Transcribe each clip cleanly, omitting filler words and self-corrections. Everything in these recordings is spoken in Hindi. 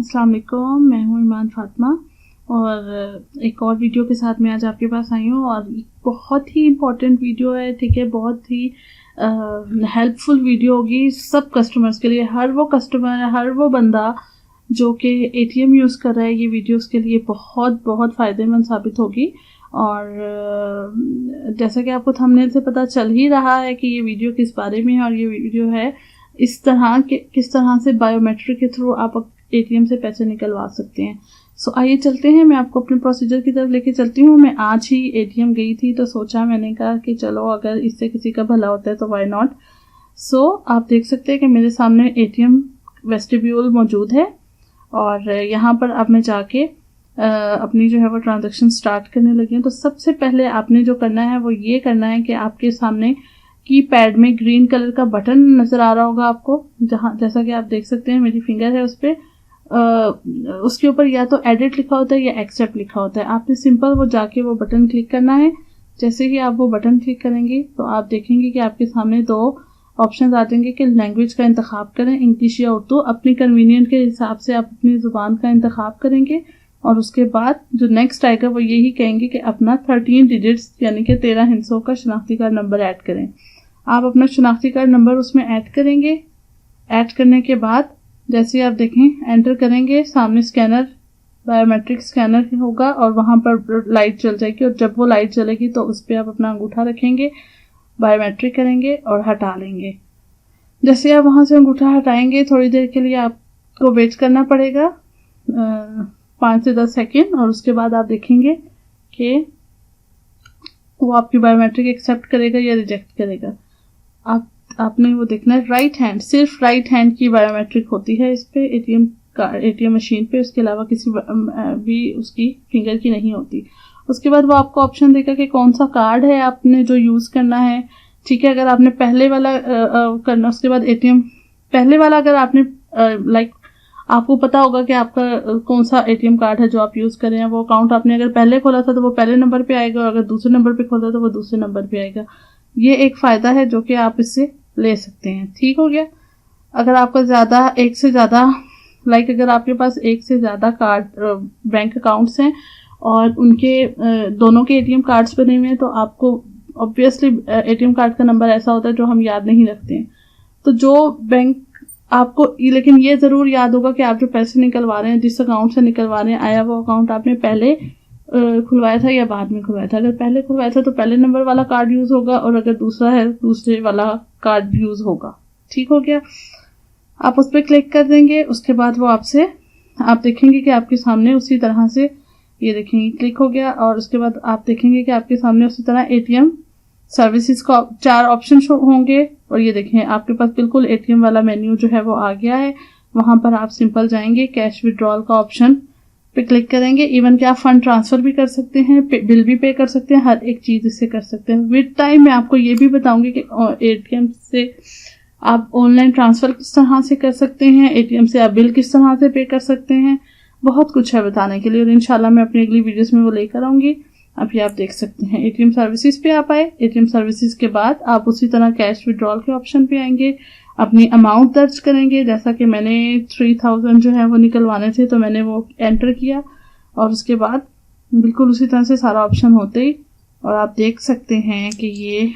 अस्सलाम वालेकुम, मैं हूँ ईमान फातिमा और एक और वीडियो के साथ मैं आज आपके पास आई हूँ और बहुत ही इम्पोर्टेंट वीडियो है। ठीक है, बहुत ही हेल्पफुल वीडियो होगी सब कस्टमर्स के लिए। हर वो कस्टमर, हर वो बंदा जो कि एटीएम यूज़ कर रहा है, ये वीडियो उसके लिए बहुत बहुत फ़ायदेमंद साबित होगी। और जैसा कि आपको थंबनेल से पता चल ही रहा है कि ये वीडियो किस बारे में है, और ये वीडियो है इस तरह के किस तरह से बायोमेट्रिक के थ्रू आप एटीएम से पैसे निकलवा सकते हैं। सो आइए चलते हैं, मैं आपको अपने प्रोसीजर की तरफ लेके चलती हूँ। मैं आज ही एटीएम गई थी तो सोचा, मैंने कहा कि चलो अगर इससे किसी का भला होता है तो व्हाई नॉट। सो आप देख सकते हैं कि मेरे सामने एटीएम वेस्टिब्यूल मौजूद है और यहाँ पर अब मैं जाके अपनी जो है वो ट्रांजैक्शन स्टार्ट करने लगी हूँ। तो सबसे पहले आपने जो करना है वो ये करना है कि आपके सामने कीपैड में ग्रीन कलर का बटन नज़र आ रहा होगा आपको, जैसा कि आप देख सकते हैं मेरी फिंगर है उस पर। उसके ऊपर या तो एडिट लिखा होता है या एक्सेप्ट लिखा होता है। आपने सिंपल वो जाके वो बटन क्लिक करना है। जैसे ही आप वो बटन क्लिक करेंगे तो आप देखेंगे कि आपके सामने दो ऑप्शन आ जाएंगे कि लैंग्वेज का इंतखाब करें, इंग्लिश या उर्दू। अपनी कन्वीनियंट के हिसाब से आप अपनी ज़ुबान का इंतखाब करेंगे और उसके बाद जो नेक्स्ट आएगा वो यही कहेंगे कि अपना 13 डिजिट्स यानी कि 13 हिस्सों का शनाख्ती कार्ड नंबर ऐड करें। आप अपना शनाख्ती कार्ड नंबर उसमें ऐड करेंगे। ऐड करने के बाद जैसे आप देखें एंटर करेंगे, सामने स्कैनर, बायोमेट्रिक स्कैनर होगा और वहाँ पर लाइट जल जाएगी और जब वो लाइट जलेगी तो उस पर आप अपना अंगूठा रखेंगे, बायोमेट्रिक करेंगे और हटा लेंगे। जैसे आप वहाँ से अंगूठा हटाएंगे थोड़ी देर के लिए आपको वेट करना पड़ेगा 5 से 10 सेकेंड, और उसके बाद आप देखेंगे कि वो आपकी बायोमेट्रिक एक्सेप्ट करेगा या रिजेक्ट करेगा। आपने वो देखना है। राइट हैंड, सिर्फ राइट हैंड की बायोमेट्रिक होती है इस पे एटीएम मशीन पे, उसके अलावा किसी भी उसकी फिंगर की नहीं होती। उसके बाद वो आपको ऑप्शन देगा कि कौन सा कार्ड है आपने जो यूज़ करना है। ठीक है, अगर आपने पहले वाला करना, उसके बाद एटीएम पहले वाला अगर आपने आपको पता होगा कि आपका कौन सा एटीएम कार्ड है जो आप यूज़ कर रहे हैं। वो अकाउंट आपने अगर पहले खोला था तो वो पहले नंबर पे आएगा और अगर दूसरे नंबर पे खोला तो वो दूसरे नंबर पे आएगा। ये एक फ़ायदा है जो कि आप इससे ले सकते हैं। ठीक हो गया। अगर आपका अगर आपके पास एक से ज़्यादा कार्ड बैंक अकाउंट्स हैं और उनके दोनों के एटीएम कार्ड्स बने हुए हैं तो आपको ऑब्वियसली एटीएम कार्ड का नंबर ऐसा होता है जो हम याद नहीं रखते हैं। तो जो बैंक आपको, लेकिन ये ज़रूर याद होगा कि आप जो पैसे निकलवा रहे हैं, जिस अकाउंट से निकलवा रहे हैं, आया वो अकाउंट आपने पहले खुलवाया था या बाद में खुलवाया था। अगर पहले खुलवाया था तो पहले नंबर वाला कार्ड यूज़ होगा और अगर दूसरा है दूसरे वाला कार्ड यूज़ होगा। ठीक हो गया। आप उस पर क्लिक कर देंगे। उसके बाद वो आप देखेंगे कि आपके सामने उसी तरह से ये देखेंगे क्लिक हो गया और उसके बाद आप देखेंगे कि आपके सामने उसी तरह एटीएम सर्विसेज का 4 ऑप्शन शो होंगे और ये देखें आपके पास बिल्कुल एटीएम वाला मेन्यू जो है वो आ गया है। वहाँ पर आप सिंपल जाएंगे, कैश विड्रॉल का ऑप्शन पे क्लिक करेंगे। इवन कि आप फंड ट्रांसफ़र भी कर सकते हैं, बिल भी पे कर सकते हैं, हर एक चीज़ इससे कर सकते हैं। विद टाइम मैं आपको ये भी बताऊंगी कि एटीएम से आप ऑनलाइन ट्रांसफ़र किस तरह से कर सकते हैं, एटीएम से आप बिल किस तरह से पे कर सकते हैं। बहुत कुछ है बताने के लिए और इंशाल्लाह मैं अपनी अगली वीडियोस में वो लेकर आऊँगी। अभी आप देख सकते हैं एटीएम सर्विसेज पे आप आए। एटीएम सर्विसेज के बाद आप उसी तरह कैश विड्रॉल के ऑप्शन पे आएंगे, अपनी अमाउंट दर्ज करेंगे। जैसा कि मैंने 3000 जो है वो निकलवाने थे तो मैंने वो एंटर किया और उसके बाद बिल्कुल उसी तरह से सारा ऑप्शन होते ही और आप देख सकते हैं कि ये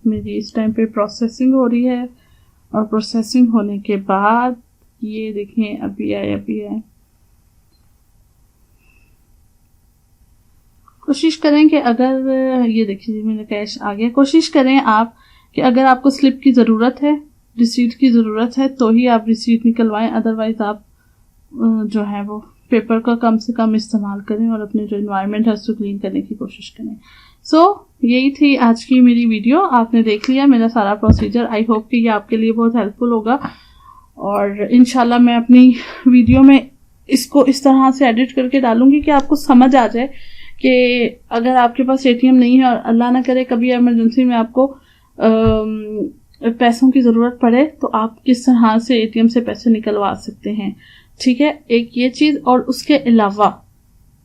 मेरी इस टाइम पे प्रोसेसिंग हो रही है और प्रोसेसिंग होने के बाद ये देखें अभी आए। कोशिश करें कि अगर ये देखिए मेरा कैश आ गया। कोशिश करें आप कि अगर आपको स्लिप की ज़रूरत है, रिसीट की ज़रूरत है तो ही आप रिसीट निकलवाएं, अदरवाइज़ आप जो है वो पेपर का कम से कम इस्तेमाल करें और अपने जो इन्वायरमेंट है उसको क्लीन करने की कोशिश करें। यही थी आज की मेरी वीडियो। आपने देख लिया मेरा सारा प्रोसीजर। आई होप कि ये आपके लिए बहुत हेल्पफुल होगा और इंशाल्लाह मैं अपनी वीडियो में इसको इस तरह से एडिट करके डालूंगी कि आपको समझ आ जाए कि अगर आपके पास एटीएम नहीं है और अल्लाह ना करे कभी इमरजेंसी में आपको पैसों की ज़रूरत पड़े तो आप किस तरह से एटीएम से पैसे निकलवा सकते हैं। ठीक है, एक ये चीज़। और उसके अलावा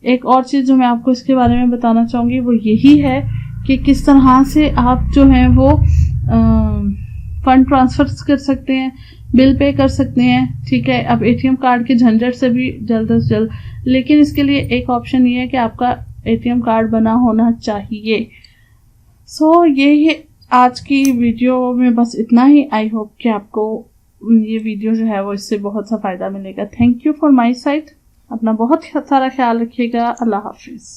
एक और चीज़ जो मैं आपको इसके बारे में बताना चाहूँगी वो यही है कि किस तरह से आप जो हैं वो फंड ट्रांसफ़र कर सकते हैं। बिल पे कर सकते हैं, ठीक है। अब एटीएम कार्ड के झंझट से भी जल्द से जल्द, लेकिन इसके लिए एक ऑप्शन ये है कि आपका एटीएम कार्ड बना होना चाहिए। सो ये आज की वीडियो में बस इतना ही। आई होप कि आपको ये वीडियो जो है वो इससे बहुत सा फ़ायदा मिलेगा। Thank you for my side. अपना बहुत सारा ख्याल रखिएगा। अल्लाह हाफिज़।